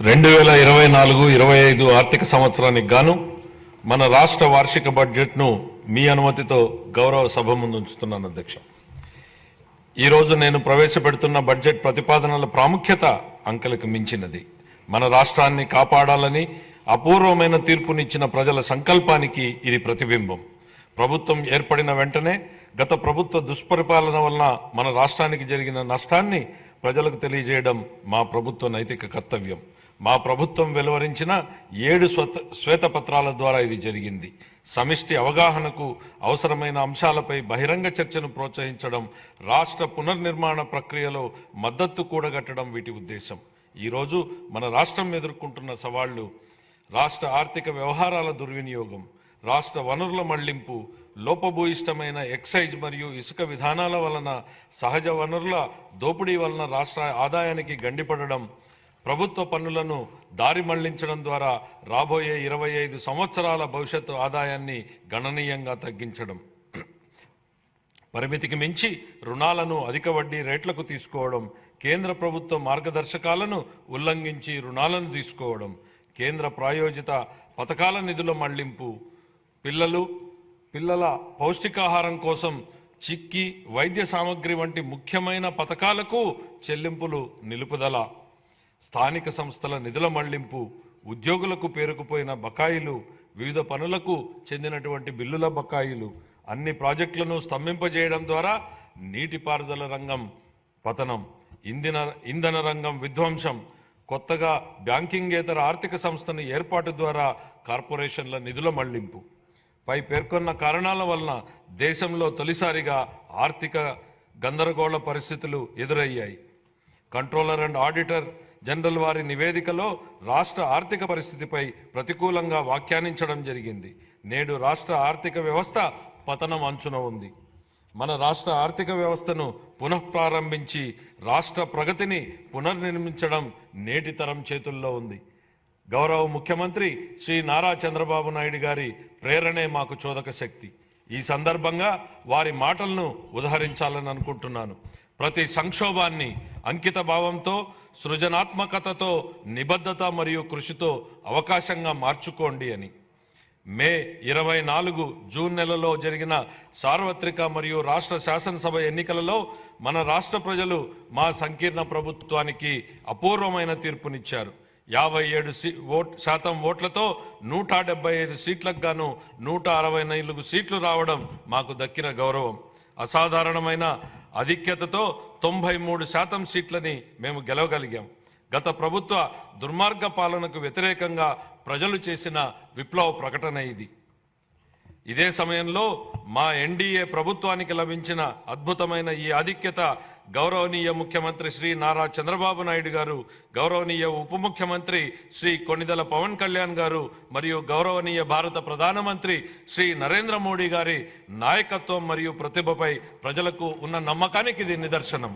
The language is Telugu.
2024-25 ఆర్థిక సంవత్సరానికి గాను మన రాష్ట్ర వార్షిక బడ్జెట్ను మీ అనుమతితో గౌరవ సభ ముందు ఉంచుతున్నాను అధ్యక్ష. ఈరోజు నేను ప్రవేశపెడుతున్న బడ్జెట్ ప్రతిపాదనల ప్రాముఖ్యత అంకెలకు మించినది. మన రాష్ట్రాన్ని కాపాడాలని అపూర్వమైన తీర్పునిచ్చిన ప్రజల సంకల్పానికి ఇది ప్రతిబింబం. ప్రభుత్వం ఏర్పడిన వెంటనే గత ప్రభుత్వ దుష్పరిపాలన వలన మన రాష్ట్రానికి జరిగిన నష్టాన్ని ప్రజలకు తెలియజేయడం మా ప్రభుత్వ నైతిక కర్తవ్యం. మా ప్రభుత్వం వెలువరించిన 7 శ్వేతపత్రాల ద్వారా ఇది జరిగింది. సమిష్టి అవగాహనకు అవసరమైన అంశాలపై బహిరంగ చర్చను ప్రోత్సహించడం, రాష్ట్ర పునర్నిర్మాణ ప్రక్రియలో మద్దతు కూడగట్టడం వీటి ఉద్దేశం. ఈరోజు మన రాష్ట్రం ఎదుర్కొంటున్న సవాళ్లు రాష్ట్ర ఆర్థిక వ్యవహారాల దుర్వినియోగం, రాష్ట్ర వనరుల మళ్లింపు, లోపభూయిష్టమైన ఎక్సైజ్ మరియు ఇసుక విధానాల వలన సహజ వనరుల దోపిడీ వలన రాష్ట్ర ఆదాయానికి గండిపడడం, ప్రభుత్వ పన్నులను దారి మళ్లించడం ద్వారా రాబోయే 25 సంవత్సరాల భవిష్యత్తు ఆదాయాన్ని గణనీయంగా తగ్గించడం, పరిమితికి మించి రుణాలను అధిక వడ్డీ రేట్లకు తీసుకోవడం, కేంద్ర ప్రభుత్వ మార్గదర్శకాలను ఉల్లంఘించి రుణాలను తీసుకోవడం, కేంద్ర ప్రాయోజిత పథకాల నిధుల మళ్లింపు, పిల్లల పౌష్టికాహారం కోసం చిక్కి వైద్య సామగ్రి వంటి ముఖ్యమైన పథకాలకు చెల్లింపులు నిలుపుదల, స్థానిక సంస్థల నిధుల మళ్లింపు, ఉద్యోగులకు పేరుకుపోయిన బకాయిలు, వివిధ పనులకు చెందినటువంటి బిల్లుల బకాయిలు, అన్ని ప్రాజెక్టులను స్తంభింపజేయడం ద్వారా నీటిపారుదల రంగం పతనం, ఇంధన రంగం విధ్వంసం, కొత్తగా బ్యాంకింగేతర ఆర్థిక సంస్థను ఏర్పాటు ద్వారా కార్పొరేషన్ల నిధుల మళ్లింపు పై పేర్కొన్న కారణాల వలన దేశంలో తొలిసారిగా ఆర్థిక గందరగోళ పరిస్థితులు ఎదురయ్యాయి. కంట్రోలర్ అండ్ ఆడిటర్ జనరల్ వారి నివేదికలో రాష్ట్ర ఆర్థిక పరిస్థితిపై ప్రతికూలంగా వ్యాఖ్యానించడం జరిగింది. నేడు రాష్ట్ర ఆర్థిక వ్యవస్థ పతనం అంచున ఉంది. మన రాష్ట్ర ఆర్థిక వ్యవస్థను పునఃప్రారంభించి రాష్ట్ర ప్రగతిని పునర్నిర్మించడం నేటి తరం చేతుల్లో ఉంది. గౌరవ ముఖ్యమంత్రి శ్రీ నారా చంద్రబాబు నాయుడు గారి ప్రేరణే మాకు చోదక శక్తి. ఈ సందర్భంగా వారి మాటలను ఉదహరించాలని అనుకుంటున్నాను. ప్రతి సంక్షోభాన్ని అంకిత భావంతో, సృజనాత్మకతతో, నిబద్ధత మరియు కృషితో అవకాశంగా మార్చుకోండి అని. మే 24 జూన్ నెలలో జరిగిన సార్వత్రిక మరియు రాష్ట్ర శాసనసభ ఎన్నికలలో మన రాష్ట్ర ప్రజలు మా సంకీర్ణ ప్రభుత్వానికి అపూర్వమైన తీర్పునిచ్చారు. 57% ఓట్లతో 175 సీట్లకు గాను 164 సీట్లు రావడం మాకు దక్కిన గౌరవం. అసాధారణమైన ఆధిక్యతతో 93% సీట్లని మేము గెలవగలిగాం. గత ప్రభుత్వ దుర్మార్గ పాలనకు వ్యతిరేకంగా ప్రజలు చేసిన విప్లవ ప్రకటన ఇది. ఇదే సమయంలో మా ఎన్డీఏ ప్రభుత్వానికి లభించిన అద్భుతమైన ఈ ఆధిక్యత గౌరవనీయ ముఖ్యమంత్రి శ్రీ నారా చంద్రబాబు నాయుడు గారు, గౌరవనీయ ఉప ముఖ్యమంత్రి శ్రీ కొణిదెల పవన్ కళ్యాణ్ గారు మరియు గౌరవనీయ భారత ప్రధానమంత్రి శ్రీ నరేంద్ర మోడీ గారి నాయకత్వం మరియు ప్రతిభపై ప్రజలకు ఉన్న నమ్మకానికి ఇది నిదర్శనం.